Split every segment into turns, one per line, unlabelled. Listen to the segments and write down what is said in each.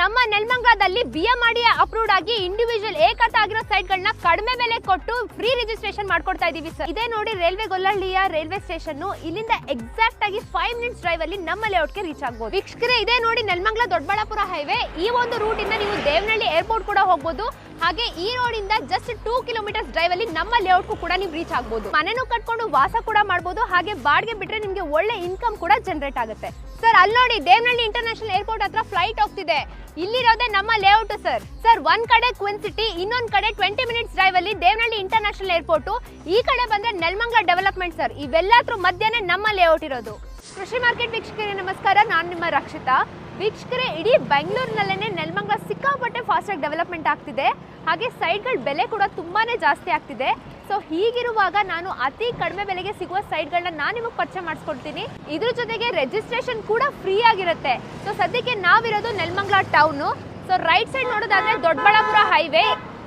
ನಮ್ಮ ನೆಲಮಂಗಲದಲ್ಲಿ BMRDA approved ಆಗಿ individual ಏಕತ ಆಗಿರೋ ಸೈಟ್ ಗಳನ್ನ ಕಡಿಮೆ ಬೆಲೆ ಕೊಟ್ಟು ಫ್ರೀ ರಿಜಿಸ್ಟ್ರೇಷನ್ ಮಾಡ್ಕೊಡ್ತಾ ಇದೀವಿ ಸರ್. ಇದೇ ನೋಡಿ ರೈಲ್ವೆ ಗೊಲ್ಲಹಳ್ಳಿಯ ರೈಲ್ವೆ ಸ್ಟೇಷನ್. ಇಲ್ಲಿಂದ ಎಕ್ಸಾಕ್ಟ್ ಆಗಿ 5 ಮಿನಿಟ್ಸ್ ಡ್ರೈವ್ ಅಲ್ಲಿ ನಮ್ಮ ಲೇಔಟ್ ಗೆ ರೀಚ್ ಆಗಬಹುದು. ವೀಕ್ಷಕರೇ, ಇದೇ ನೋಡಿ ನೆಲಮಂಗಲ ದೊಡ್ಡಬಳ್ಳಾಪುರ ಹೈವೇ. ಈ ಒಂದು ರೂಟ್ ಇಂದ ನೀವು ದೇವನಹಳ್ಳಿ ಏರ್ಪೋರ್ಟ್ ಕೂಡ ಹೋಗಬಹುದು. ಹಾಗೆ ಈ ರೋಡ್ ಇಂದ ಜಸ್ಟ್ 2 ಕಿಲೋಮೀಟರ್ಸ್ ಡ್ರೈವ್ ಅಲ್ಲಿ ನಮ್ಮ ಲೇಔಟ್ ಕೂಡ ನೀವು ರೀಚ್ ಆಗಬಹುದು. ಮನೆನೂ ಕಟ್ಕೊಂಡು ವಾಸ ಕೂಡ ಮಾಡಬಹುದು. ಹಾಗೆ ಬಾಡಿಗೆ ಬಿಟ್ರೆ ನಿಮಗೆ ಒಳ್ಳೆ ಇನ್ಕಮ್ ಕೂಡ ಜನರೇಟ್ ಆಗುತ್ತೆ. ಸರ್, ಅಲ್ಲಿ ನೋಡಿ ದೇವನಹಳ್ಳಿ ಇಂಟರ್ನ್ಯಾಷನಲ್ ಏರ್ಪೋರ್ಟ್ ಹತ್ರ ಫ್ಲೈಟ್ ಹೋಗ್ತಿದೆ. ಇಲ್ಲಿರೋದೇ ನಮ್ಮ ಲೇಔಟ್ ಸರ್. ಒಂದ್ ಕಡೆ ಕ್ವಿನ್ ಸಿಟಿ, ಇನ್ನೊಂದ್ ಕಡೆ 20 ಮಿನಿಟ್ಸ್ ಡ್ರೈವ್ ಅಲ್ಲಿ ದೇವನಹಳ್ಳಿ ಇಂಟರ್ನ್ಯಾಷನಲ್ ಏರ್ಪೋರ್ಟ್. ಈ ಕಡೆ ಬಂದ್ರೆ ನೆಲಮಂಗಲ ಡೆವಲಪ್ಮೆಂಟ್ ಸರ್. ಇವೆಲ್ಲದ್ರ ಮಧ್ಯನೇ ನಮ್ಮ ಲೇಔಟ್ ಇರೋದು. ಕೃಷಿ ಮಾರ್ಕೆಟ್ ವೀಕ್ಷಕರೇ ನಮಸ್ಕಾರ, ನಾನು ನಿಮ್ಮ ರಕ್ಷಿತಾ. ವೀಕ್ಷಕರೇ, ಇಡೀ ಬೆಂಗಳೂರಿನಲ್ಲೇನೆ ನೆಲಮಂಗಲ ಸಿಕ್ಕಾಪಟ್ಟೆ ಫಾಸ್ಟ್ ಆಗಿ ಡೆವಲಪ್ಮೆಂಟ್ ಆಗ್ತಿದೆ. ಹಾಗೆ ಸೈಟ್ಗಳ ಬೆಲೆ ಕೂಡ ತುಂಬಾನೇ ಜಾಸ್ತಿ ಆಗ್ತಿದೆ. ಸೊ ಹೀಗಿರುವಾಗ ನಾನು ಅತಿ ಕಡಿಮೆ ಬೆಲೆಗೆ ಸಿಗುವ ಸೈಟ್ಗಳನ್ನ ನಾನು ನಿಮಗೆ ಪರಿಚಯ ಮಾಡಿಸ್ಕೊಡ್ತೀನಿ. ಇದ್ರ ಜೊತೆಗೆ ರಿಜಿಸ್ಟ್ರೇಷನ್ ಕೂಡ ಫ್ರೀ ಆಗಿರುತ್ತೆ. ಸೊ ಸದ್ಯಕ್ಕೆ ನಾವಿರೋದು Nelamangala town. So right side ನೋಡೋದಾದ್ರೆ ದೊಡ್ಡಬಳ್ಳಾಪುರ ಹೈವೇ.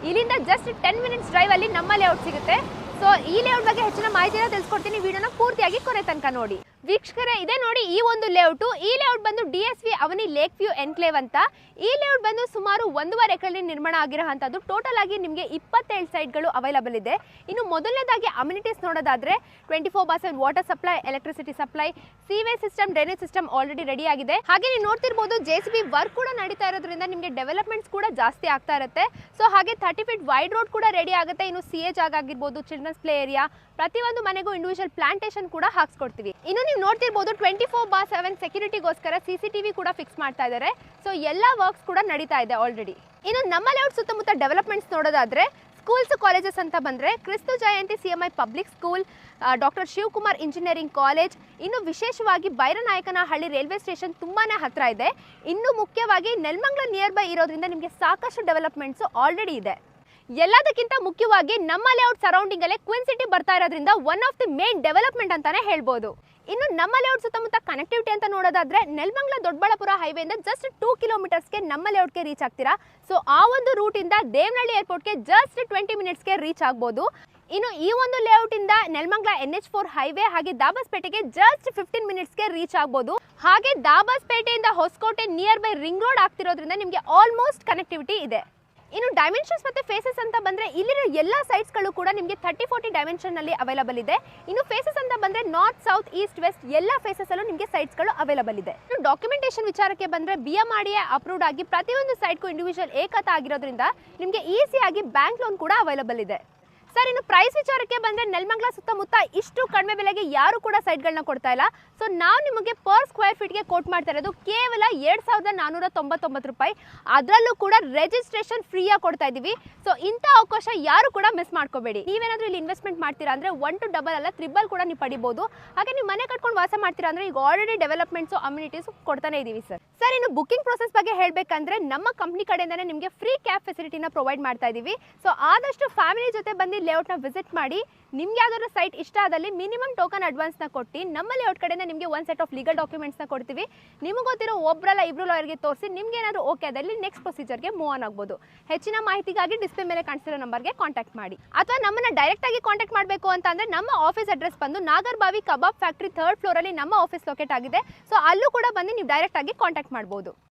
ಇಲ್ಲಿಂದ ಜಸ್ಟ್ 10 ಮಿನಿಟ್ಸ್ ಡ್ರೈವ್ ಅಲ್ಲಿ ನಮ್ಮ ಲೇಔಟ್ ಸಿಗುತ್ತೆ. ಸೊ ಈ ಲೇಔಟ್ ಬಗ್ಗೆ ಹೆಚ್ಚಿನ ಮಾಹಿತಿನ ತಿಳಿಸ್ಕೊಡ್ತೀನಿ. ವಿಡಿಯೋನ ಪೂರ್ತಿಯಾಗಿ ಕೊನೆ ತನಕ ನೋಡಿ. ವೀಕ್ಷಕರೇ, ಇದೇ ನೋಡಿ ಈ ಒಂದು ಲೇಔಟ್. ಈ ಲೇಔಟ್ ಬಂದು DSV ಅವನಿ ಲೇಕ್ ವ್ಯೂ ಎನ್ಕ್ಲೇವ್ ಅಂತ. ಈ ಲೇಔಟ್ ಬಂದು ಸುಮಾರು 1.5 ಎಕರೆ ನಿರ್ಮಾಣ ಆಗಿರೋಂಥದ್ದು. ಟೋಟಲ್ ಆಗಿ ನಿಮಗೆ 27 ಸೈಟ್ಗಳು ಅವೈಲಬಲ್ ಇದೆ. ಇನ್ನು ಮೊದಲನೇದಾಗಿ ಅಮ್ಯುನಿಟೀಸ್ ನೋಡೋದಾದ್ರೆ 24/7 water supply, electricity supply, sewage system, drainage system already ready ಆಗಿದೆ. ಹಾಗೆ ನೀವು ನೋಡ್ತಿರ್ಬೋದು JCB ವರ್ಕ್ ಕೂಡ ನಡೀತಾ ಇರೋದ್ರಿಂದ ನಿಮಗೆ ಡೆವಲಪ್ಮೆಂಟ್ಸ್ ಕೂಡ ಜಾಸ್ತಿ ಆಗ್ತಾ ಇರುತ್ತೆ. ಸೊ ಹಾಗೆ 30 ಫೀಟ್ ವೈಡ್ ರೋಡ್ ಕೂಡ ರೆಡಿ ಆಗುತ್ತೆ. ಇನ್ನು CA ಜಾಗ ಆಗಿರ್ಬೋದು, ಚಿಲ್ಡ್ರನ್ಸ್ ಪ್ಲೇ ಏರಿಯಾ, ಪ್ರತಿಯೊಂದು ಮನೆಗೂ ಇಂಡಿವಿಜುವಲ್ ಪ್ಲಾಂಟೇಶನ್ ಕೂಡ ಹಾಕ್ಸ್ಕೊಡ್ತೀವಿ. ಇನ್ನು ನೀವು ನೋಡ್ತಿರ್ಬೋದು 24/7 ಸೆಕ್ಯೂರಿಟಿಗೋಸ್ಕರ CCTV ಕೂಡ ಫಿಕ್ಸ್ ಮಾಡ್ತಾ ಇದ್ದಾರೆ. ಸೊ ಎಲ್ಲ ವರ್ಕ್ಸ್ ಕೂಡ ನಡೀತಾ ಇದೆ ಆಲ್ರೆಡಿ. ಇನ್ನು ನಮ್ಮ ಲೇಔಟ್ ಸುತ್ತಮುತ್ತ ಡೆವಲಪ್ಮೆಂಟ್ಸ್ ನೋಡೋದಾದ್ರೆ ಸ್ಕೂಲ್ಸ್, ಕಾಲೇಜಸ್ ಅಂತ ಬಂದ್ರೆ ಕ್ರಿಸ್ತು ಜಯಂತಿ CMI public school, doctor Shivakumar engineering college, ಇನ್ನು ವಿಶೇಷವಾಗಿ ಬೈರನಾಯಕನಹಳ್ಳಿ ರೈಲ್ವೆ ಸ್ಟೇಷನ್ ತುಂಬಾನೇ ಹತ್ರ ಇದೆ. ಇನ್ನು ಮುಖ್ಯವಾಗಿ ನೆಲಮಂಗಲ ನಿಯರ್ ಬೈ ಇರೋದ್ರಿಂದ ನಿಮಗೆ ಸಾಕಷ್ಟು ಡೆವಲಪ್ಮೆಂಟ್ಸ್ ಆಲ್ರೆಡಿ ಇದೆ. ಎಲ್ಲದಕ್ಕಿಂತ ಮುಖ್ಯವಾಗಿ ನಮ್ಮ ಲೇಔಟ್ ಸರೌಂಡಿಂಗ್ ಅಲ್ಲೇ ಕ್ವಿನ್ ಸಿಟಿ ಬರ್ತಾ ಇರೋದ್ರಿಂದ one of the main development ಅಂತಾನೆ ಹೇಳ್ಬೋದು. ಇನ್ನು ನಮ್ಮ ಲೇಔಟ್ ಸುತ್ತಮುತ್ತ ಕನೆಕ್ಟಿವಿಟಿ ಅಂತ ನೋಡೋದಾದ್ರೆ ನೆಲಮಂಗಲ ದೊಡ್ಡಬಳ್ಳಾಪುರ ಹೈವೇಯಿಂದ ಜಸ್ಟ್ 2 ಕಿಲೋಮೀಟರ್ಸ್ಗೆ ನಮ್ಮ ಲೇಔಟ್ಗೆ ರೀಚ್ ಆಗ್ತೀರಾ. ಸೊ ಆ ಒಂದು ರೂಟ್ ಇಂದ ದೇವನಹಳ್ಳಿ ಏರ್ಪೋರ್ಟ್ಗೆ ಜಸ್ಟ್ 20 ಮಿನಿಟ್ಸ್ಗೆ ರೀಚ್ ಆಗ್ಬೋದು. ಇನ್ನು ಈ ಒಂದು ಲೇಔಟ್ ಇಂದ ನೆಲಮಂಗಲ NH4 ಹೈವೇ ಹಾಗೆ ದಾಬಸ್ಪೇಟೆಗೆ ಜಸ್ಟ್ 15 ಮಿನಿಟ್ಸ್ಗೆ ರೀಚ್ ಆಗ್ಬೋದು. ಹಾಗೆ ದಾಬಸ್ಪೇಟೆಯಿಂದ Hosakote near by ring road ಆಗ್ತಿರೋದ್ರಿಂದ ನಿಮಗೆ ಆಲ್ಮೋಸ್ಟ್ ಕನೆಕ್ಟಿವಿಟಿ ಇದೆ. ಇನ್ನು ಡೈಮೆನ್ಷನ್ಸ್ ಮತ್ತೆ ಫೇಸಸ್ ಅಂತ ಬಂದ್ರೆ ಇಲ್ಲಿರೋ ಎಲ್ಲ ಸೈಟ್ಸ್ ಗಳು ಕೂಡ ನಿಮಗೆ 30-40 ಡೈಮೆನ್ಷನ್ ನಲ್ಲಿ ಅವೈಲಬಲ್ ಇದೆ. ಇನ್ನು ಫೇಸಸ್ ಅಂತ ಬಂದ್ರೆ ನಾರ್ತ್, ಸೌತ್, ಈಸ್ಟ್, ವೆಸ್ಟ್ ಎಲ್ಲ ಫೇಸಸ್ ಅಲ್ಲೂ ನಿಮಗೆ ಸೈಟ್ಸ್ ಗಳು ಅವೈಲಬಲ್ ಇದೆ. ಇನ್ನು ಡಾಕ್ಯುಮೆಂಟೇಶನ್ ವಿಚಾರಕ್ಕೆ ಬಂದ್ರೆ BMRDA ಅಪ್ರೂವ್ಡ್ ಆಗಿ ಪ್ರತಿಯೊಂದು ಸೈಟ್ಗೂ ಇಂಡಿವಿಜುವಲ್ ಏಕತ ಆಗಿರೋದ್ರಿಂದ ನಿಮಗೆ ಈಸಿಯಾಗಿ ಬ್ಯಾಂಕ್ ಲೋನ್ ಕೂಡ ಅವೈಲಬಲ್ ಇದೆ. ಸರ್, ಇನ್ನು ಪ್ರೈಸ್ ವಿಚಾರಕ್ಕೆ ಬಂದ್ರೆ ನೆಲಮಂಗಲ ಸುತ್ತಮುತ್ತ ಇಷ್ಟು ಕಡಿಮೆ ಬೆಲೆಗೆ ಯಾರು ಕೂಡ ಸೈಟ್ಗಳನ್ನ ಕೊಡ್ತಾ ಇಲ್ಲ. ಸೊ ನಾವು ನಿಮಗೆ ಪರ್ ಸ್ಕ್ವೇರ್ ಫೀಟ್ಗೆ ಕೋಟ್ ಮಾಡ್ತಾ ಇರೋದು ಕೇವಲ 2,499 ರೂಪಾಯಿ. ಅದರಲ್ಲೂ ಕೂಡ ರಿಜಿಸ್ಟ್ರೇಷನ್ ಫ್ರೀಯಾಗಿ ಕೊಡ್ತಾ ಇದ್ದೀವಿ. ಸೊ ಇಂಥ ಅವಕಾಶ ಯಾರು ಕೂಡ ಮಿಸ್ ಮಾಡ್ಕೋಬೇಡಿ. ನೀವೇನಾದ್ರೂ ಇಲ್ಲಿ ಇನ್ವೆಸ್ಟ್ಮೆಂಟ್ ಮಾಡ್ತೀರಾ ಅಂದ್ರೆ 1 to double ಅಲ್ಲ 3 ಕೂಡ ನೀವು ಪಡಿಬಹುದು. ಹಾಗೆ ನೀವು ಮನೆ ಕಟ್ಕೊಂಡು ವಾಸ ಮಾಡ್ತೀರಾ ಅಂದ್ರೆ ಈಗ ಆಲ್ರೆಡಿ ಡೆವಲಪ್ಮೆಂಟ್ಸ್, ಅಮ್ಯುನಿಟೀಸ್ ಕೊಡ್ತಾನೆ ಇದೀವಿ ಸರ್. ಸರ್, ಇನ್ನು ಬುಕಿಂಗ್ ಪ್ರೊಸೆಸ್ ಬಗ್ಗೆ ಹೇಳ್ಬೇಕಂದ್ರೆ ನಮ್ಮ ಕಂಪ್ನಿ ಕಡೆಯಿಂದಾನೆ ನಿಮಗೆ ಫ್ರೀ ಕ್ಯಾಬ್ ಫೆಸಿಲಿಟಿನ ಪ್ರೊವೈಡ್ ಮಾಡ್ತಾ ಇದೀವಿ. ಸೊ ಆದಷ್ಟು ಫ್ಯಾಮಿಲಿ ಜೊತೆ ಬಂದು ಲೇಔಟ್ನ ವಿಸಿಟ್ ಮಾಡಿ. ನಿಮ್ಗೆ ಯಾವ್ದಾದ್ರು ಸೈಟ್ ಇಷ್ಟ ಆದಲ್ಲಿ ಮಿನಿಮಮ್ ಟೋಕನ್ ಅಡ್ವಾನ್ಸ್ನ ಕೊಟ್ಟು ನಮ್ಮ ಲೇಔಟ್ ಕಡೆಯಿಂದ ನಿಮಗೆ ಒಂದು ಸೆಟ್ ಆಫ್ ಲೀಗಲ್ ಡಾಕ್ಯುಮೆಂಟ್ಸ್ನ ಕೊಡ್ತೀವಿ. ನಿಮಗೆ ಗೊತ್ತಿರೋ ಒಬ್ಬರಲ್ಲ ಇಬ್ರು ಲಾಯರ್ಗೆ ತೋರಿಸಿ ನಿಮ್ಗೆ ಏನಾದರೂ ಓಕೆ ಆದಲ್ಲಿ ನೆಕ್ಸ್ಟ್ ಪ್ರೊಸೀಜರ್ಗೆ ಮೂವ್ ಆನ್ ಆಗ್ಬೋದು. ಹೆಚ್ಚಿನ ಮಾಹಿತಿಗಾಗಿ ಡಿಸ್ಪ್ಲೇ ಮೇಲೆ ಕಾಣಿಸಿರೋ ನಂಬರ್ಗೆ ಕಾಂಟ್ಯಾಕ್ಟ್ ಮಾಡಿ. ಅಥವಾ ನಮ್ಮನ್ನ ಡೈರೆಕ್ಟ್ ಆಗಿ ಕಾಂಟ್ಯಾಕ್ಟ್ ಮಾಡಬೇಕು ಅಂತ ಅಂದ್ರೆ ನಮ್ಮ ಆಫೀಸ್ ಅಡ್ರೆಸ್ ಬಂದು ನಾಗರಬಾವಿ ಕಬಾಬ್ ಫ್ಯಾಕ್ಟರಿ 3rd ಫ್ಲೋರ್ ಅಲ್ಲಿ ನಮ್ಮ ಆಫೀಸ್ ಲೊಕೇಟ್ ಆಗಿದೆ. ಸೊ ಅಲ್ಲೂ ಕೂಡ ಬಂದು ನೀವು ಡೈರೆಕ್ಟ್ ಆಗಿ ಕಾಂಟ್ಯಾಕ್ಟ್ ಮಾಡಬಹುದು.